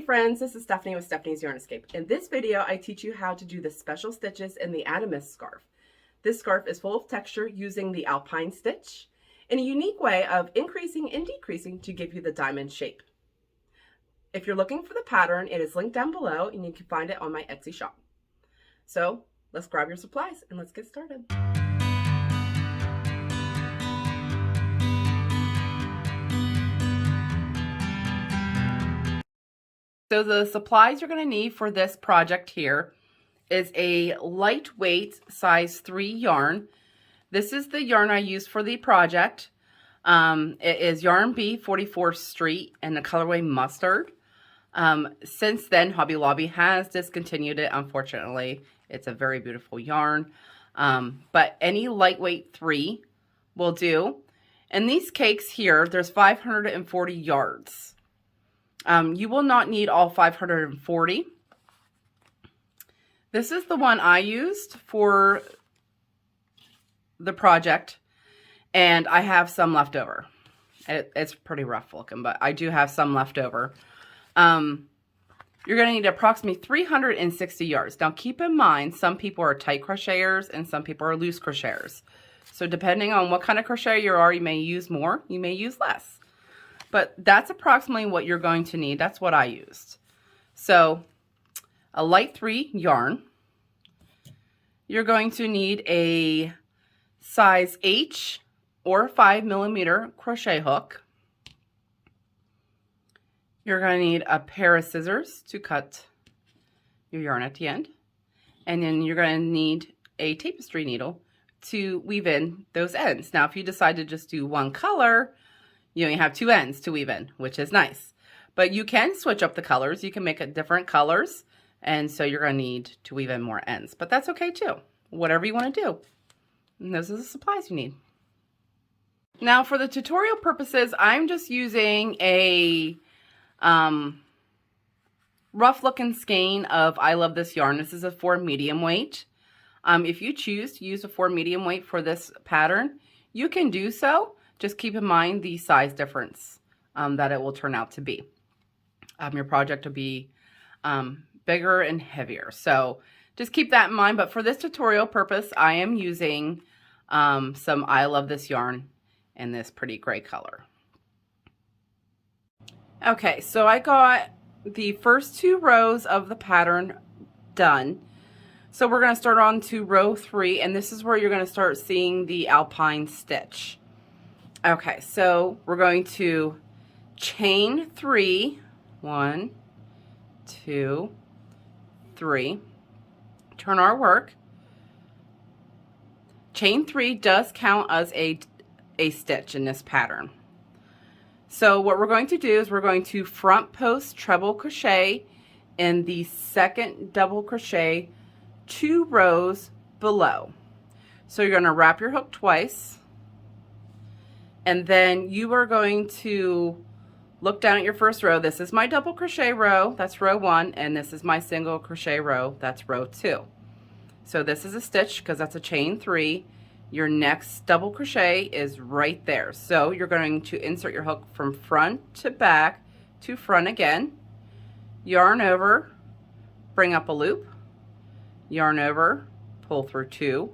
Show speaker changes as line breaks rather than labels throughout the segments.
friends, this is Stephanie with Stephanie's Yarn Escape. In this video, I teach you how to do the special stitches in the Adamas scarf. This scarf is full of texture using the alpine stitch in a unique way of increasing and decreasing to give you the diamond shape. If you're looking for the pattern, it is linked down below and you can find it on my Etsy shop. So let's grab your supplies and let's get started. So the supplies you're going to need for this project here is a lightweight size 3 yarn. This is the yarn I used for the project. It is Yarn B 44th Street and the colorway Mustard. Since then, Hobby Lobby has discontinued it, unfortunately. It's a very beautiful yarn. But any lightweight 3 will do. And these cakes here, there's 540 yards. You will not need all 540. This is the one I used for the project, and I have some left over. It's pretty rough looking, but I do have some left over. You're going to need approximately 360 yards. Now keep in mind, some people are tight crocheters and some people are loose crocheters. So depending on what kind of crochet you are, you may use more, you may use less. But that's approximately what you're going to need. That's what I used. So a light 3 yarn. You're going to need a size H or 5mm crochet hook. You're going to need a pair of scissors to cut your yarn at the end. And then you're going to need a tapestry needle to weave in those ends. Now, if you decide to just do one color, you only have 2 ends to weave in, which is nice. But you can switch up the colors. You can make it different colors. And so you're going to need to weave in more ends. But that's okay too. Whatever you want to do. And those are the supplies you need. Now for the tutorial purposes, I'm just using a rough looking skein of I Love This Yarn. This is a 4 medium weight. If you choose to use a 4 medium weight for this pattern, you can do so. Just keep in mind the size difference that it will turn out to be. Your project will be bigger and heavier. So just keep that in mind. But for this tutorial purpose, I am using some I Love This yarn in this pretty gray color. Okay, so I got the first 2 rows of the pattern done. So we're going to start on to row 3, and this is where you're going to start seeing the alpine stitch. Okay, so we're going to chain 3, 1, 2, 3, turn our work. Chain 3 does count as a stitch in this pattern. So what we're going to do is we're going to front post treble crochet in the second double crochet 2 rows below. So you're going to wrap your hook twice. And then you are going to look down at your first row. This is my double crochet row, that's row 1, and this is my single crochet row, that's row 2. So this is a stitch because that's a chain 3. Your next double crochet is right there. So you're going to insert your hook from front to back to front again, yarn over, bring up a loop, yarn over, pull through 2,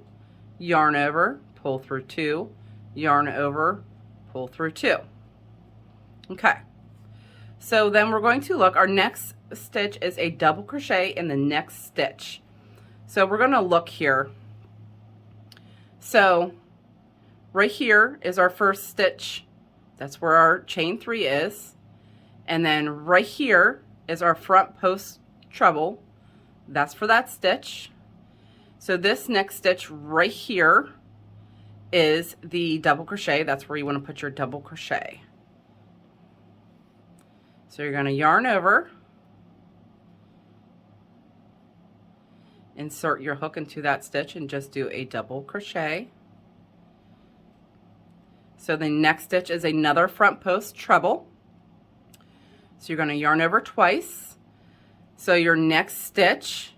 yarn over, pull through 2, yarn over, pull through 2. Okay, so then we're going to look, our next stitch is a double crochet in the next stitch. So we're going to look here. So right here is our first stitch. That's where our chain 3 is. And then right here is our front post treble. That's for that stitch. So this next stitch right here is the double crochet. That's where you want to put your double crochet. So you're going to yarn over, insert your hook into that stitch and just do a double crochet. So the next stitch is another front post treble. So you're going to yarn over twice. So your next stitch,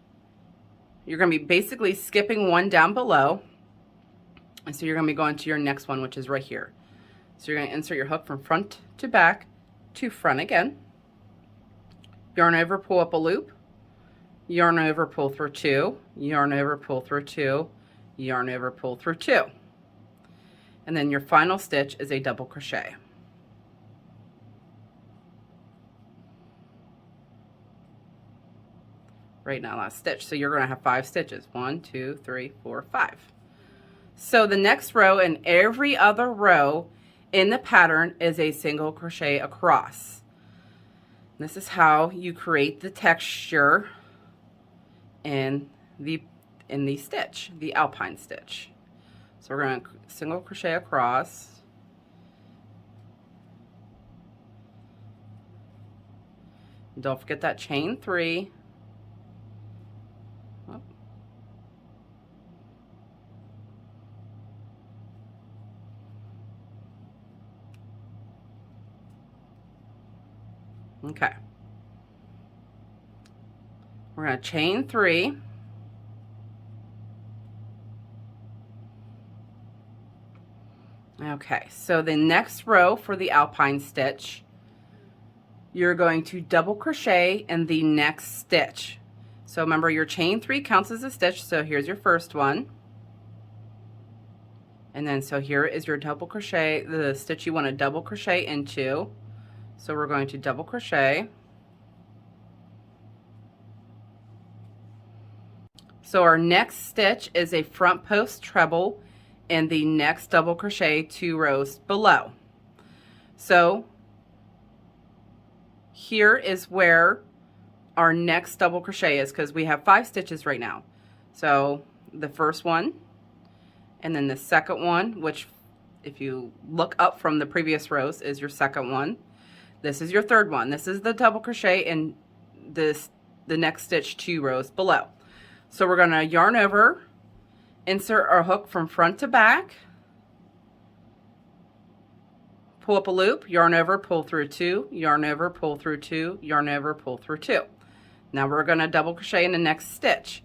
you're going to be basically skipping one down below. And so you're going to be going to your next one, which is right here. So you're going to insert your hook from front to back to front again. yarn over, pull up a loop, yarn over, pull through 2, yarn over, pull through 2, yarn over, pull through 2. And then your final stitch is a double crochet. Right now, last stitch. So you're going to have 5 stitches. 1, 2, 3, 4, 5. So the next row and every other row in the pattern is a single crochet across. This is how you create the texture in the stitch, the alpine stitch. So we're going to single crochet across. Don't forget that chain 3. Okay. We're going to chain 3. Okay, so the next row for the alpine stitch, you're going to double crochet in the next stitch. So remember, your chain 3 counts as a stitch, so here's your first one. And then so here is your double crochet, the stitch you want to double crochet into. So we're going to double crochet. So our next stitch is a front post treble in the next double crochet 2 rows below. So here is where our next double crochet is, because we have 5 stitches right now. So the first one, and then the second one, which if you look up from the previous rows is your second one. This is your third one. This is the double crochet in the next stitch 2 rows below. So we're going to yarn over, insert our hook from front to back, pull up a loop, yarn over, pull through 2, yarn over, pull through 2, yarn over, pull through 2. Now we're going to double crochet in the next stitch.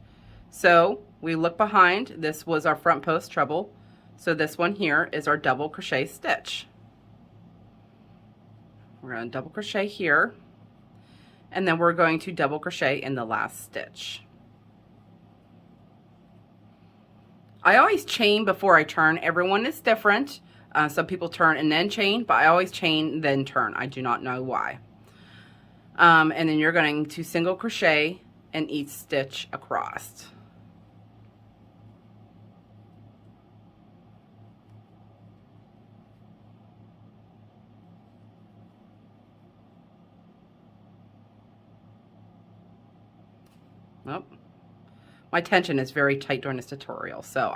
So we look behind, this was our front post treble, so this one here is our double crochet stitch. We're going to double crochet here, and then we're going to double crochet in the last stitch. I always chain before I turn. Everyone is different. Some people turn and then chain, but I always chain then turn. I do not know why. And then you're going to single crochet in each stitch across. Oh. My tension is very tight during this tutorial, so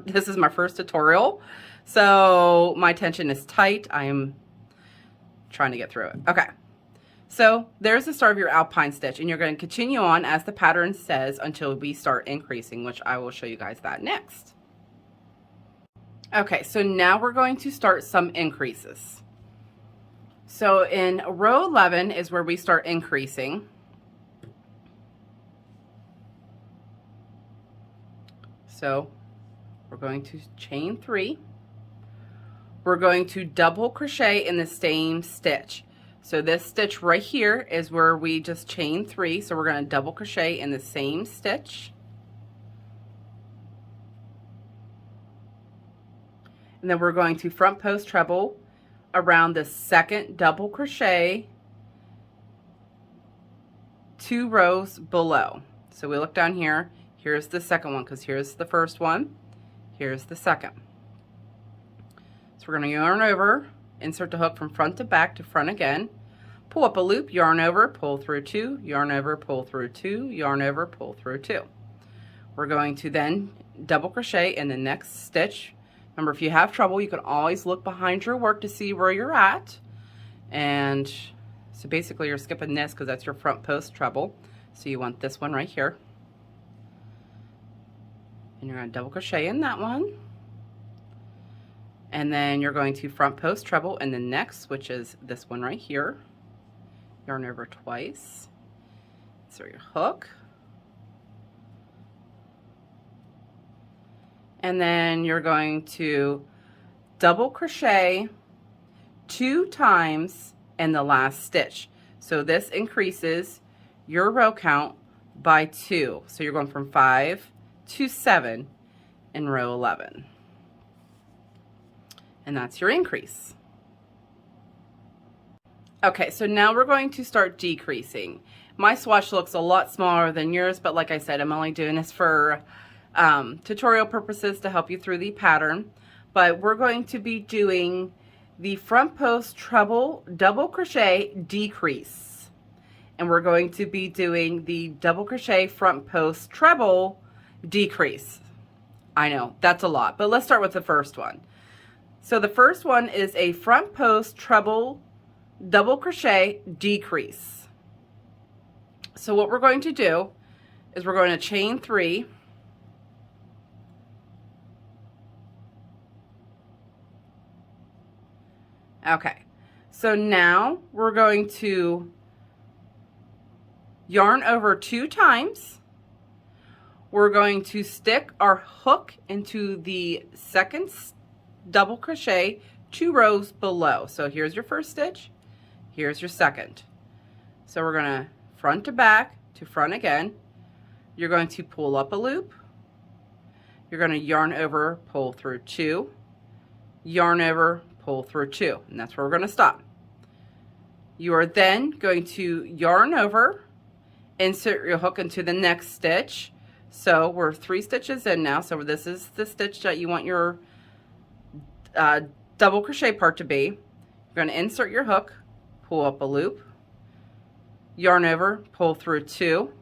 this is my first tutorial, so my tension is tight. I am trying to get through it. Okay, so there's the start of your alpine stitch, and you're going to continue on as the pattern says until we start increasing, which I will show you guys that next. Okay, so now we're going to start some increases. So in row 11 is where we start increasing. So we're going to chain 3. We're going to double crochet in the same stitch. So this stitch right here is where we just chain 3. So we're going to double crochet in the same stitch. And then we're going to front post treble around the second double crochet 2 rows below. So we look down here. Here's the second one, because here's the first one, here's the second. So we're going to yarn over, insert the hook from front to back to front again, pull up a loop, yarn over, pull through 2, yarn over, pull through 2, yarn over, pull through 2. We're going to then double crochet in the next stitch. Remember, if you have trouble, you can always look behind your work to see where you're at. And so basically you're skipping this because that's your front post treble. So you want this one right here. And you're going to double crochet in that one. And then you're going to front post treble in the next, which is this one right here. Yarn over twice. Insert your hook. And then you're going to double crochet 2 times in the last stitch. So this increases your row count by 2. So you're going from 5 to 7 in row 11. And that's your increase. Okay, so now we're going to start decreasing. My swatch looks a lot smaller than yours, but like I said, I'm only doing this for tutorial purposes to help you through the pattern. But we're going to be doing the front post treble double crochet decrease. And we're going to be doing the double crochet front post treble decrease. I know, that's a lot, but let's start with the first one. So the first one is a front post treble double crochet decrease. So what we're going to do is we're going to chain 3, okay, so now we're going to yarn over 2 times. We're going to stick our hook into the second double crochet 2 rows below. So here's your first stitch, here's your second. So we're going to front to back to front again. You're going to pull up a loop. You're going to yarn over, pull through 2, yarn over, pull through 2, and that's where we're going to stop. You are then going to yarn over, insert your hook into the next stitch. So we're 3 stitches in now. So this is the stitch that you want your double crochet part to be. You're going to insert your hook, pull up a loop, yarn over, pull through 2,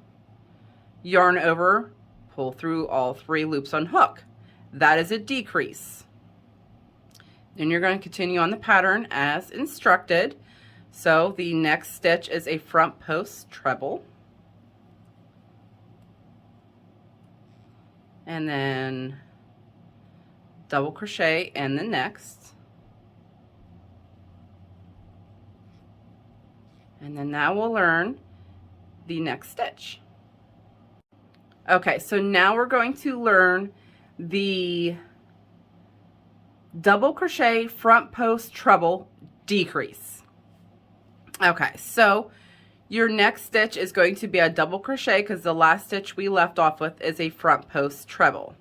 yarn over, pull through all 3 loops on hook. That is a decrease. Then you're going to continue on the pattern as instructed. So the next stitch is a front post treble. And then double crochet in the next. And then now we'll learn the next stitch. Okay, so now we're going to learn the double crochet front post treble decrease. Okay, so your next stitch is going to be a double crochet because the last stitch we left off with is a front post treble.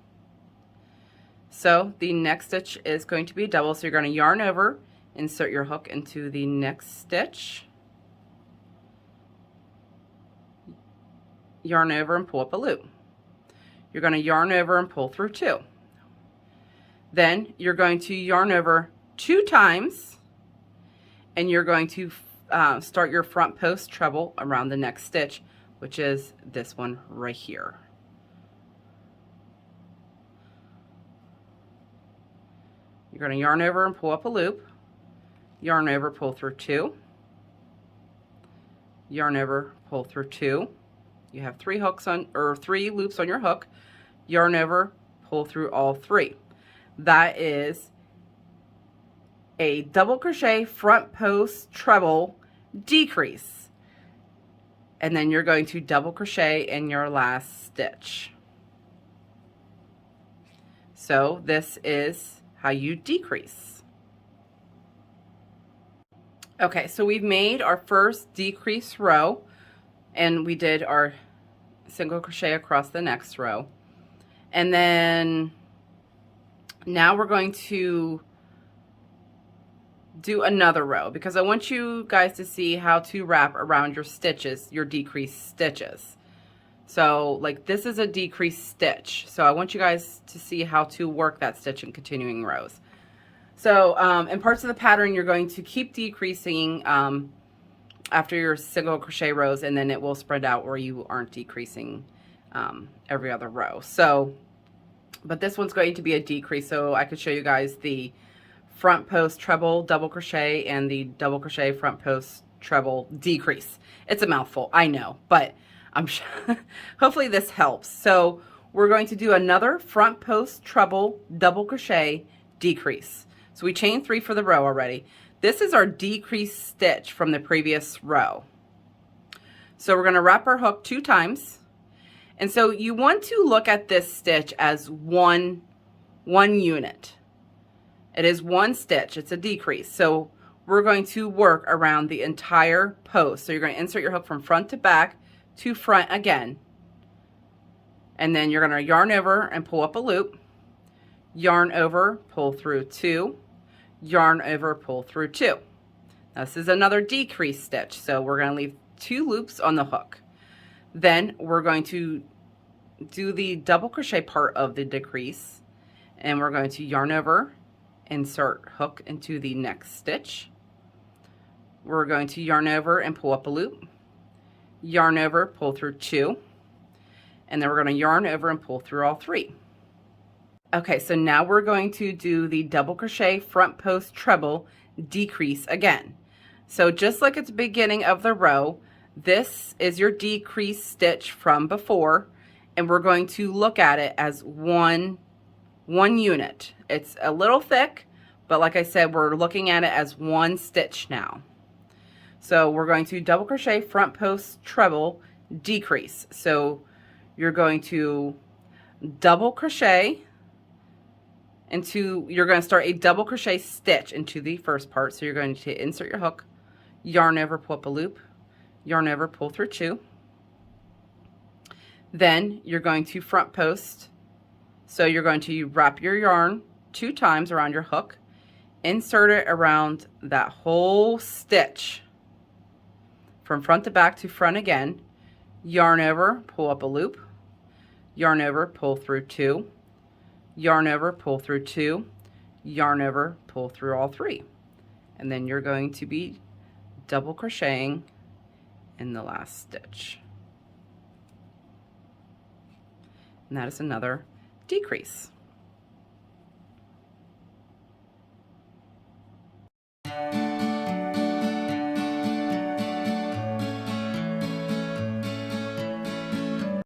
So the next stitch is going to be a double, so you're going to yarn over, insert your hook into the next stitch, yarn over and pull up a loop. You're going to yarn over and pull through 2. Then you're going to yarn over 2 times, and you're going to start your front post treble around the next stitch, which is this one right here. You're going to yarn over and pull up a loop, yarn over, pull through 2, yarn over, pull through 2. You have 3 hooks on, or 3 loops on your hook, yarn over, pull through all 3. That is a double crochet front post treble decrease. And then you're going to double crochet in your last stitch. So this is how you decrease. Okay, so we've made our first decrease row, and we did our single crochet across the next row. And then now we're going to do another row because I want you guys to see how to wrap around your stitches, your decreased stitches. So like this is a decreased stitch. So I want you guys to see how to work that stitch in continuing rows. So in parts of the pattern, you're going to keep decreasing after your single crochet rows, and then it will spread out where you aren't decreasing every other row. So, but this one's going to be a decrease, so I could show you guys the front post treble double crochet and the double crochet front post treble decrease. It's a mouthful, I know, but I'm sure hopefully this helps. So we're going to do another front post treble double crochet decrease. So we chained 3 for the row already. This is our decreased stitch from the previous row. So we're going to wrap our hook 2 times. And so you want to look at this stitch as one unit. It is 1 stitch. It's a decrease. So we're going to work around the entire post. So you're going to insert your hook from front to back to front again. And then you're going to yarn over and pull up a loop, yarn over, pull through 2, yarn over, pull through 2. Now, this is another decrease stitch, so we're going to leave 2 loops on the hook. Then we're going to do the double crochet part of the decrease, and we're going to yarn over, insert hook into the next stitch. We're going to yarn over and pull up a loop, yarn over, pull through 2, and then we're going to yarn over and pull through all 3. Okay, so now we're going to do the double crochet front post treble decrease again. So just like at the beginning of the row, this is your decrease stitch from before, and we're going to look at it as one unit. It's a little thick, but like I said, we're looking at it as one stitch now. So we're going to double crochet front post treble decrease. So you're going to double crochet you're going to start a double crochet stitch into the first part. So you're going to insert your hook, yarn over, pull up a loop, yarn over, pull through 2. Then you're going to front post. So you're going to wrap your yarn 2 times around your hook, insert it around that whole stitch from front to back to front again, yarn over, pull up a loop, yarn over, pull through 2, yarn over, pull through 2, yarn over, pull through all 3. And then you're going to be double crocheting in the last stitch. And that is another decrease.